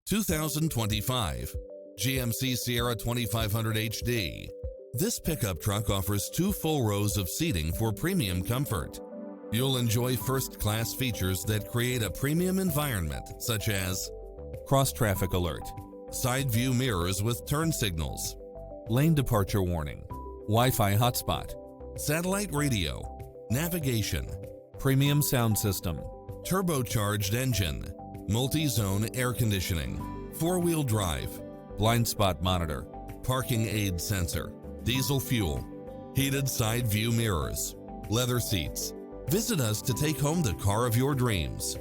2025 GMC Sierra 2500HD. This pickup truck offers 2 full rows of seating for premium comfort. You'll enjoy first-class features that create a premium environment, such as cross-traffic alert, side view mirrors with turn signals, lane departure warning, Wi-Fi hotspot, satellite radio, navigation, premium sound system, turbocharged engine, multi-zone air conditioning, 4-wheel drive, blind spot monitor, parking aid sensor, diesel fuel, heated side view mirrors, leather seats. Visit us to take home the car of your dreams.